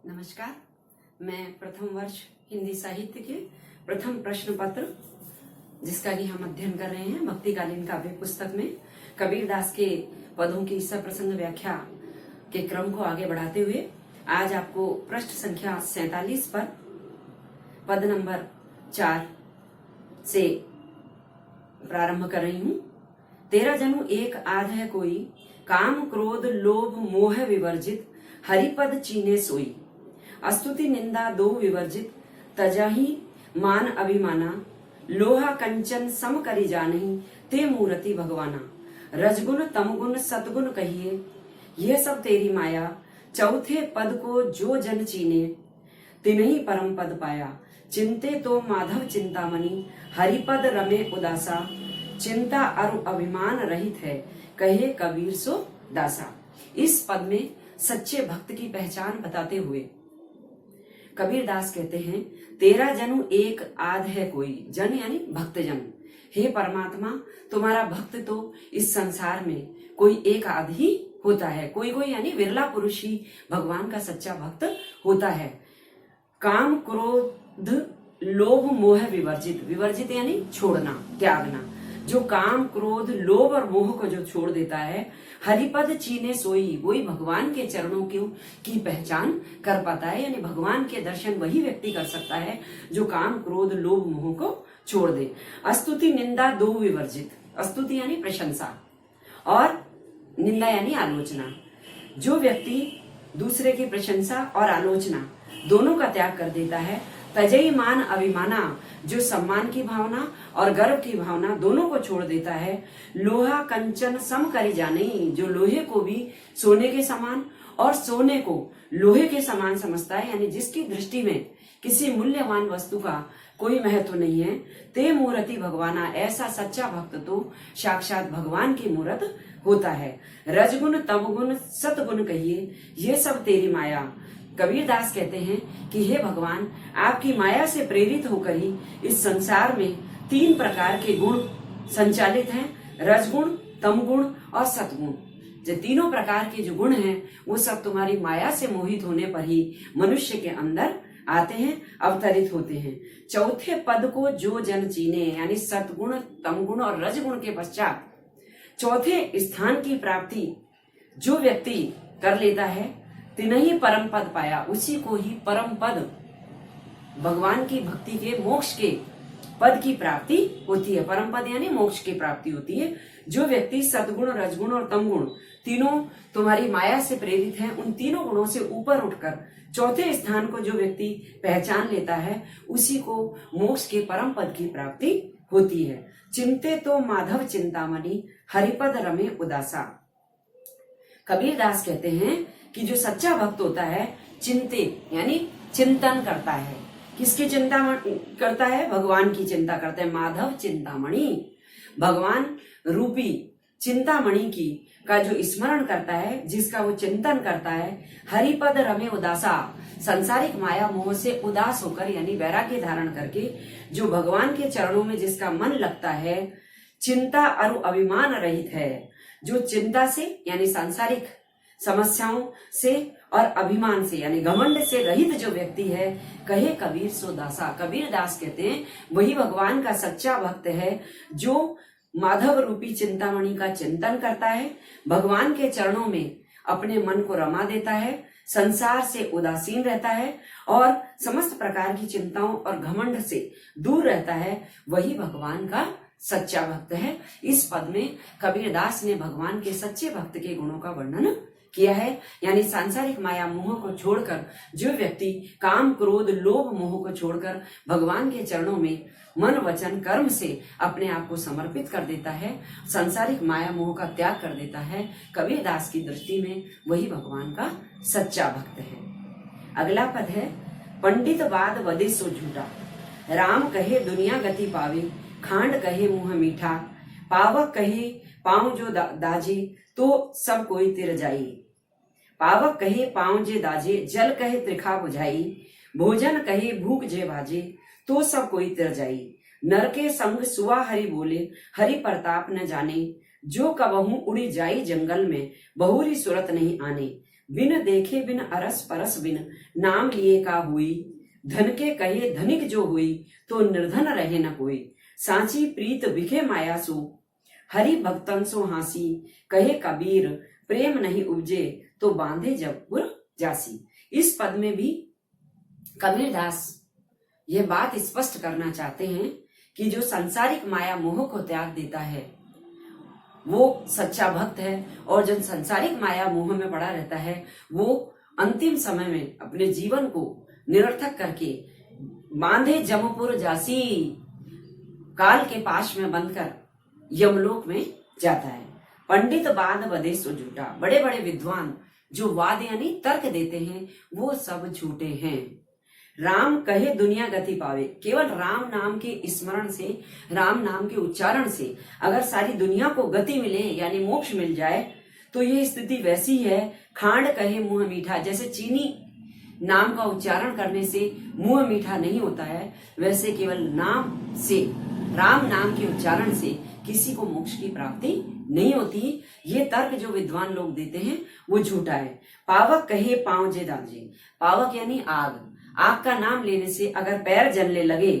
नमस्कार। मैं प्रथम वर्ष हिंदी साहित्य के प्रथम प्रश्न पत्र जिसका कि हम अध्ययन कर रहे हैं भक्तिकालीन काव्य पुस्तक में कबीरदास के पदों की सप्रसंग व्याख्या के क्रम को आगे बढ़ाते हुए आज आपको पृष्ठ संख्या 47 पर पद नंबर 4 से प्रारंभ कर रही हूँ। तेरा जनु एक आध है कोई, काम क्रोध लोभ मोह विवर्जित, हरिपद चीने सोई। अस्तुति निंदा दो विवर्जित, तजहि मान अभिमाना, लोहा कंचन सम करी जानही, ते मूर्ति भगवाना। रजगुण तमगुण सतगुण कहिए, यह सब तेरी माया, चौथे पद को जो जन चीने, तिन्ही परम पद पाया। चिंते तो माधव चिंतामणि, हरिपद रमे उदासा, चिंता अरु अभिमान रहित है, कहे कबीर सो दासा। इस पद में सच्चे भक्त की पहचान बताते हुए कबीरदास कहते हैं, तेरा जनु एक आध है कोई। जन यानी भक्त जन। हे परमात्मा, तुम्हारा भक्त तो इस संसार में कोई एक आध ही होता है। कोई कोई यानी विरला पुरुष ही भगवान का सच्चा भक्त होता है। काम क्रोध लोभ मोह विवर्जित, विवर्जित यानी छोड़ना, त्यागना। जो काम क्रोध लोभ और मोह को जो छोड़ देता है, हरिपद चीने सोई, वही भगवान के चरणों की पहचान कर पाता है। यानी भगवान के दर्शन वही व्यक्ति कर सकता है जो काम क्रोध लोभ मोह को छोड़ दे। अस्तुति निंदा दो विवर्जित, स्तुति यानी प्रशंसा और निंदा यानी आलोचना। जो व्यक्ति दूसरे की प्रशंसा और आलोचना दोनों का त्याग कर देता है, तजई मान अभिमाना, जो सम्मान की भावना और गर्व की भावना दोनों को छोड़ देता है। लोहा कंचन सम करी जाने, जो लोहे को भी सोने के समान और सोने को लोहे के समान समझता है, यानी जिसकी दृष्टि में किसी मूल्यवान वस्तु का कोई महत्व नहीं है। ते मूर्ति भगवाना, ऐसा सच्चा भक्त तो साक्षात भगवान की मूर्त होता है। रजगुण तमगुण सतगुण कहिए, ये सब तेरी माया। कबीरदास कहते हैं कि हे भगवान, आपकी माया से प्रेरित होकर ही इस संसार में 3 प्रकार के गुण संचालित हैं, रजगुण, तमगुण और सतगुण। जो तीनों प्रकार के जो गुण हैं वो सब तुम्हारी माया से मोहित होने पर ही मनुष्य के अंदर आते हैं, अवतरित होते हैं। चौथे पद को जो जन चीने, यानी सतगुण, तमगुण और रजगुण के पश्चात चौथे स्थान की प्राप्ति जो व्यक्ति कर लेता है, तिन्ही परम पद पाया, उसी को ही परम पद, भगवान की भक्ति के मोक्ष के पद की प्राप्ति होती है। परम पद यानी मोक्ष की प्राप्ति होती है। जो व्यक्ति सद्गुण, रजगुण और तमगुण तीनों तुम्हारी माया से प्रेरित हैं, उन तीनों गुणों से ऊपर उठकर चौथे स्थान को जो व्यक्ति पहचान लेता है, उसी को मोक्ष के परम पद की प्राप्ति होती है। चिंते तो माधव चिंतामणि, हरिपद रमे उदासा। कबीरदास कहते हैं कि जो सच्चा भक्त होता है, चिंते यानी चिंतन करता है। किसकी चिंता करता है? भगवान की चिंता करता है। माधव चिंतामणि, भगवान रूपी चिंतामणि की का जो स्मरण करता है, जिसका वो चिंतन करता है। हरिपद रमे उदासा, संसारिक माया मोह से उदास होकर यानी वैराग्य धारण करके जो भगवान के चरणों में जिसका मन लगता है, चिंता अरु अभिमान रहित है। जो चिंता से यानी सांसारिक समस्याओं से और अभिमान से यानी घमंड से रहित जो व्यक्ति है, कहे कबीर सो दासा। कबीर दास कहते हैं वही भगवान का सच्चा भक्त है जो माधव रूपी चिंतामणि का चिंतन करता है, भगवान के चरणों में अपने मन को रमा देता है, संसार से उदासीन रहता है और समस्त प्रकार की चिंताओं और घमंड से दूर रहता है। वही भगवान का सच्चा भक्त है। इस पद में कबीरदास ने भगवान के सच्चे भक्त के गुणों का वर्णन किया है। यानी सांसारिक माया मोह को छोड़कर जो व्यक्ति काम क्रोध लोभ मोह को छोड़कर भगवान के चरणों में मन वचन कर्म से अपने आप को समर्पित कर देता है, सांसारिक माया मोह का त्याग कर देता है, कबीरदास की दृष्टि में वही भगवान का सच्चा भक्त है। अगला पद है, पंडित वाद वदे सो झूठा, राम कहे दुनिया गति पावे, खांड कहे मुंह मीठा, पावक कहे पाँव जो दाजे, तो सब कोई तिर जाई। पावक कहे पाँव जे दाजे, जल कहे त्रिखा बुझाई, भोजन कहे भूख जे भाजे, तो सब कोई तिर जाई। नर के संग सुआ हरि बोले, हरि प्रताप न जाने, जो कबहू उड़ी जाई जंगल में, बहुरी सूरत नहीं आने। बिन देखे बिन अरस परस बिन, नाम लिए का हुई, धन के कहे धनिक जो हुई, तो निर्धन रहे न कोई। सांची प्रीत बिखे माया सो, हरि भक्तन सो हासी, कहे कबीर प्रेम नहीं उपजे, तो बांधे जबपुर जासी। इस पद में भी कबीरदास यह बात स्पष्ट करना चाहते हैं कि जो सांसारिक माया मोह को त्याग देता है वो सच्चा भक्त है, और जो सांसारिक माया मोह में पड़ा रहता है वो अंतिम समय में अपने जीवन को निरर्थक करके बांधे जमपुर जासी, काल के पाश में बंधकर यमलोक में जाता है। पंडित वाद बदे सो झूठा, बड़े बड़े विद्वान जो वाद यानी तर्क देते हैं वो सब झूठे हैं। राम कहे दुनिया गति पावे, केवल राम नाम के स्मरण से, राम नाम के उच्चारण से अगर सारी दुनिया को गति मिले यानी मोक्ष मिल जाए तो ये स्थिति वैसी है खांड कहे मुंह मीठा, जैसे चीनी नाम का उच्चारण करने से मुंह मीठा नहीं होता है, वैसे केवल नाम से, राम नाम के उच्चारण से किसी को मोक्ष की प्राप्ति नहीं होती। ये तर्क जो विद्वान लोग देते हैं वो झूठा है। पावक कहे पांव जे दांजे, पावक यानी आग, आग का नाम लेने से अगर पैर जलने लगे,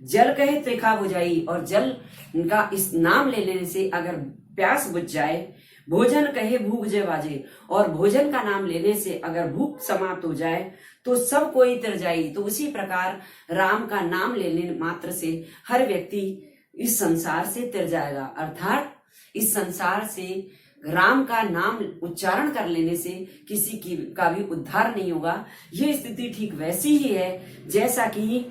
जल कहे त्रिखा बुझाई, और जल का इस नाम ले लेने से अगर प्यास बुझ जाए, भोजन कहे भूख जे बाजे, और भोजन का नाम लेने से अगर भूख समाप्त हो जाए तो सब कोई तिर जाई। तो उसी प्रकार राम का नाम लेने मात्र से हर व्यक्ति इस संसार से तिर जाएगा, अर्थात इस संसार से राम का नाम उच्चारण कर लेने से किसी की का भी उद्धार नहीं होगा। ये स्थिति ठीक वैसी ही है जैसा कि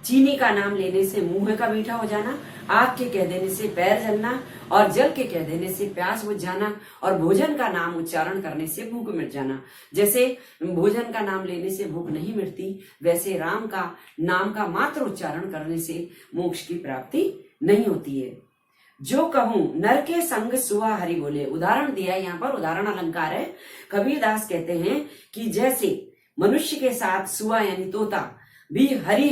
चीनी का नाम लेने से मुंह का मीठा हो जाना, आग के कह देने से पैर जलना, और जल के कह देने से प्यास बुझ जाना, और भोजन का नाम उच्चारण करने से भूख मिट जाना। जैसे भोजन का नाम लेने से भूख नहीं मिटती, वैसे राम का नाम का मात्र उच्चारण करने से मोक्ष की प्राप्ति नहीं होती है। जो कहूं नर के संग सुहा हरि बोले, उदाहरण दिया यहाँ पर, उदाहरण अलंकार है। कबीरदास कहते हैं कि जैसे मनुष्य के साथ सुहा यानी तोता भी हरि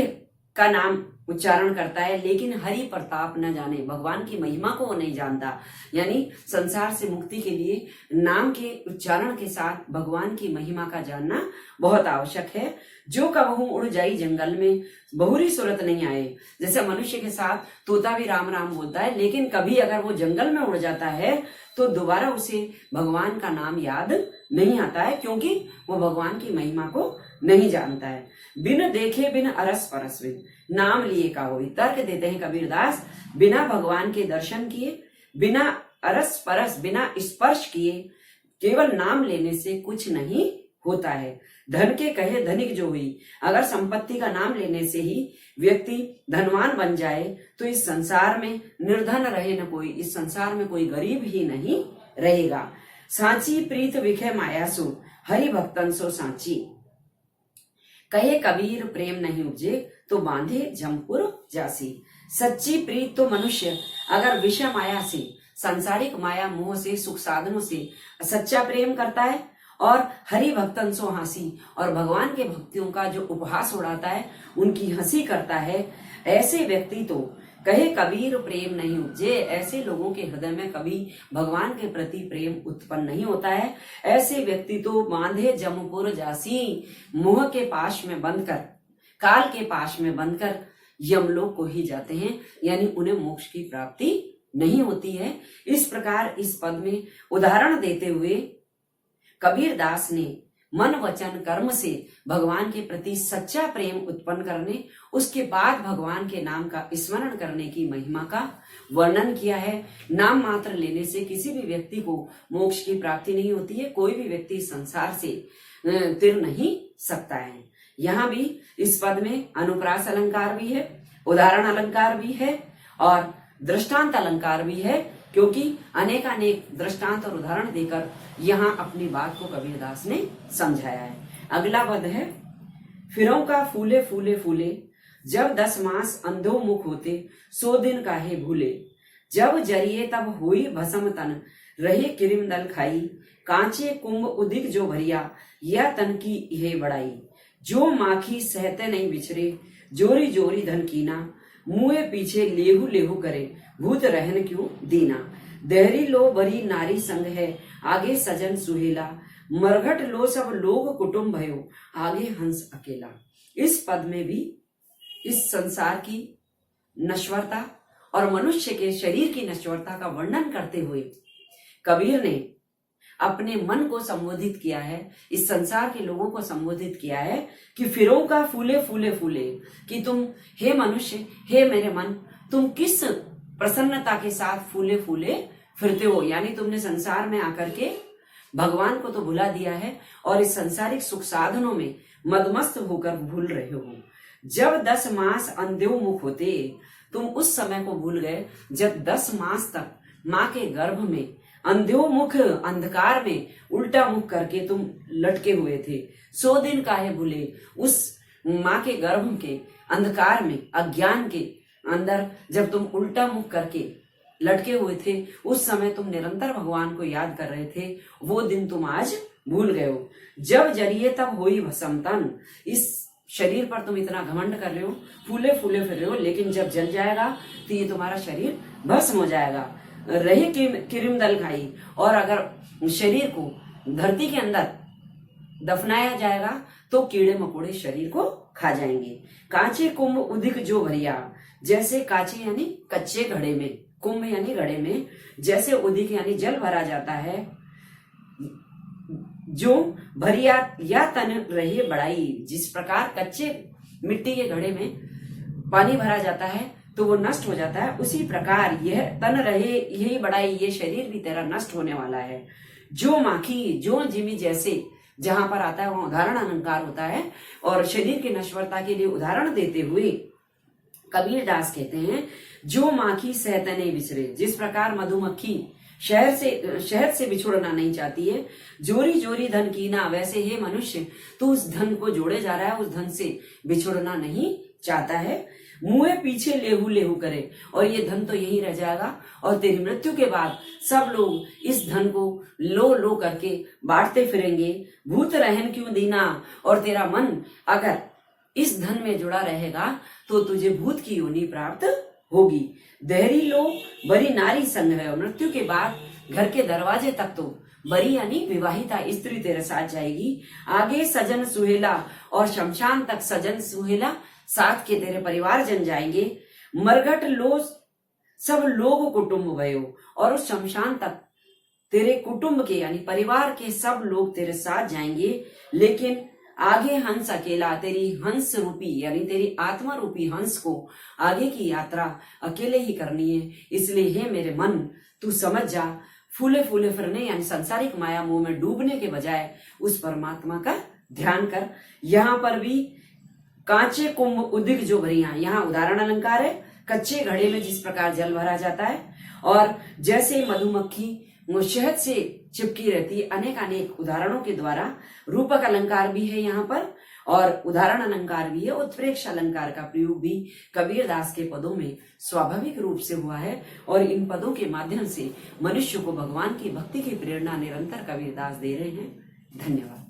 का नाम उच्चारण करता है, लेकिन हरि प्रताप न जाने, भगवान की महिमा को वो नहीं जानता। यानी संसार से मुक्ति के लिए नाम के उच्चारण के साथ भगवान की महिमा का जानना बहुत आवश्यक है। जो कबहू उड़ जाई जंगल में, बहुरी सूरत नहीं आए। जैसे मनुष्य के साथ तोता भी राम राम बोलता है, लेकिन कभी अगर वो जंगल में उड़ जाता है तो दोबारा उसे भगवान का नाम याद नहीं आता है, क्योंकि वो भगवान की महिमा को नहीं जानता है। बिन देखे बिन अरस परस बिन, नाम लिए का होई। तर्क देते हैं कबीरदास, बिना भगवान के दर्शन किए, बिना अरस परस, बिना स्पर्श किए, केवल नाम लेने से कुछ नहीं होता है। धन के कहे धनिक जो हुई, अगर संपत्ति का नाम लेने से ही व्यक्ति धनवान बन जाए तो इस संसार में निर्धन रहे न कोई, इस संसार में कोई गरीब ही नहीं रहेगा। सांची प्रीत विखे माया सो, हरि भक्तन सो सांची, कहे कबीर प्रेम नहीं उपजे, तो बांधे जमपुर जासी। सच्ची प्रीत तो मनुष्य अगर विषय माया से, सांसारिक माया मोह से, सुख साधनों से सच्चा प्रेम करता है, और हरि भक्तन सो हंसी, और भगवान के भक्तियों का जो उपहास उड़ाता है, उनकी हंसी करता है, ऐसे व्यक्ति तो कहे कबीर प्रेम नहीं उपजे, ऐसे लोगों के हृदय में कभी भगवान के प्रति प्रेम उत्पन्न नहीं होता है। ऐसे व्यक्ति तो बांधे जमपुर जासी, मोह के पाश में बंधकर, काल के पाश में बंधकर यमलोक को ही जाते हैं, यानी उन्हें मोक्ष की प्राप्ति नहीं होती है। इस प्रकार इस पद में उदाहरण देते हुए कबीरदास ने मन वचन कर्म से भगवान के प्रति सच्चा प्रेम उत्पन्न करने, उसके बाद भगवान के नाम का स्मरण करने की महिमा का वर्णन किया है। नाम मात्र लेने से किसी भी व्यक्ति को मोक्ष की प्राप्ति नहीं होती है, कोई भी व्यक्ति संसार से तिर नहीं सकता है। यहाँ भी इस पद में अनुप्रास अलंकार भी है, उदाहरण अलंकार भी है, और दृष्टांत अलंकार भी है, क्योंकि अनेकानेक दृष्टांत और उदाहरण देकर यहाँ अपनी बात को कबीरदास ने समझाया है। अगला पद है, फिरों का फूले फूले फूले, जब 10 मास अंधो मुख होते, 100 दिन काहे भूले, जब जरिए तब हुई भस्म तन, रहे किरिम दल खाई, कांचे कुंभ उदिक जो भरिया, यह तन की यह बड़ाई, जो माखी सहते नहीं बिछरे, जोरी जोरी धन कीना, मुँहे पीछे लेहू लेहू करे, भूत रहन क्यों दीना, देहरी लो बरी नारी संग है, आगे सजन सुहेला, मरघट लो सब लोग कुटुंब भयो, आगे हंस अकेला। इस पद में भी इस संसार की नश्वरता और मनुष्य के शरीर की नश्वरता का वर्णन करते हुए कबीर ने अपने मन को संबोधित किया है, इस संसार के लोगों को संबोधित किया है कि फिरों का फूले फूले फूले, कि तुम हे मनुष्य, हे मेरे मन, तुम किस प्रसन्नता के साथ फूले फूले फिरते हो। यानी तुमने संसार में आकर के भगवान को तो भुला दिया है और इस सांसारिक सुख साधनों में मदमस्त होकर भूल रहे हो। जब 10 मास अंध्यो मुख होते, तुम उस समय को भूल गए जब 10 मास तक माँ के गर्भ में अंध्यो मुख, अंधकार में उल्टा मुख करके तुम लटके हुए थे। 100 दिन काहे भूले, उस माँ के गर्भ के अंधकार में, अज्ञान के अंदर जब तुम उल्टा मुख करके लटके हुए थे, उस समय तुम निरंतर भगवान को याद कर रहे थे, वो दिन तुम आज भूल गए हो। जब जरिए तब होई भस्म तन, इस शरीर पर तुम इतना घमंड कर रहे हो, फूले फूले फिर रहे हो, लेकिन जब जल जाएगा तो ये तुम्हारा शरीर भस्म हो जाएगा। रहे किरिम दल खाई, और अगर शरीर को धरती के अंदर दफनाया जाएगा तो कीड़े मकोड़े शरीर को खा जाएंगे। कांचे कुंभ उदिक जो भरिया, जैसे कांचे यानी कच्चे घड़े में, कुंभ यानी घड़े में, जैसे उदिक यानी जल भरा जाता है, जो भरिया या तन रहे बड़ाई, जिस प्रकार कच्चे मिट्टी के घड़े में पानी भरा जाता है तो वो नष्ट हो जाता है, उसी प्रकार यह तन रहे यही बड़ाई, ये शरीर भी तेरा नष्ट होने वाला है। जो माखी जो जिमी, जैसे जहां पर आता है वहां उदाहरण अलंकार होता है, और शरीर की नश्वरता के लिए उदाहरण देते हुए कबीर दास कहते हैं, जो माखी सहतने बिछरे, जिस प्रकार मधुमक्खी शहद से बिछुड़ना नहीं चाहती है, जोरी जोरी धन कीना, वैसे हे मनुष्य तू उस धन को जोड़े जा रहा है, उस धन से बिछुड़ना नहीं चाहता है। मुंह पीछे लेहू लेहू करे, और ये धन तो यही रह जाएगा, और तेरी मृत्यु के बाद सब लोग इस धन को लो लो करके बांटते फिरेंगे। भूत रहन क्यों दीना, और तेरा मन अगर इस धन में जुड़ा रहेगा तो तुझे भूत की योनि प्राप्त होगी। देहरी लो बरी नारी संग है, मृत्यु के बाद घर के दरवाजे तक तो बरी यानी विवाहिता स्त्री तेरे साथ जाएगी। आगे सजन सुहेला, और शमशान तक सजन सुहेला साथ के तेरे परिवार जन जाएंगे। मरघट लो सब लोग कुटुंब भयो, और उस शमशान तक तेरे कुटुंब के यानी परिवार के सब लोग तेरे साथ जाएंगे। लेकिन आगे हंस अकेला, तेरी हंस रूपी यानी तेरी आत्मा रूपी हंस को आगे की यात्रा अकेले ही करनी है। इसलिए हे मेरे मन, तू समझ जा, फूले फूले फिरने यानी सांसारिक माया मोह में डूबने के बजाय उस परमात्मा का ध्यान कर। यहाँ पर भी कांचे कुंभ उदिक जो भरिया, यहाँ उदाहरण अलंकार है, कच्चे घड़े में जिस प्रकार जल भरा जाता है, और जैसे मधुमक्खी शहद से चिपकी रहती है, अनेक अनेक उदाहरणों के द्वारा रूपक अलंकार भी है यहाँ पर, और उदाहरण अलंकार भी है, उत्प्रेक्ष अलंकार का प्रयोग भी कबीर दास के पदों में स्वाभाविक रूप से हुआ है। और इन पदों के माध्यम से मनुष्य को भगवान की भक्ति की प्रेरणा निरंतर कबीर दास दे रहे हैं। धन्यवाद।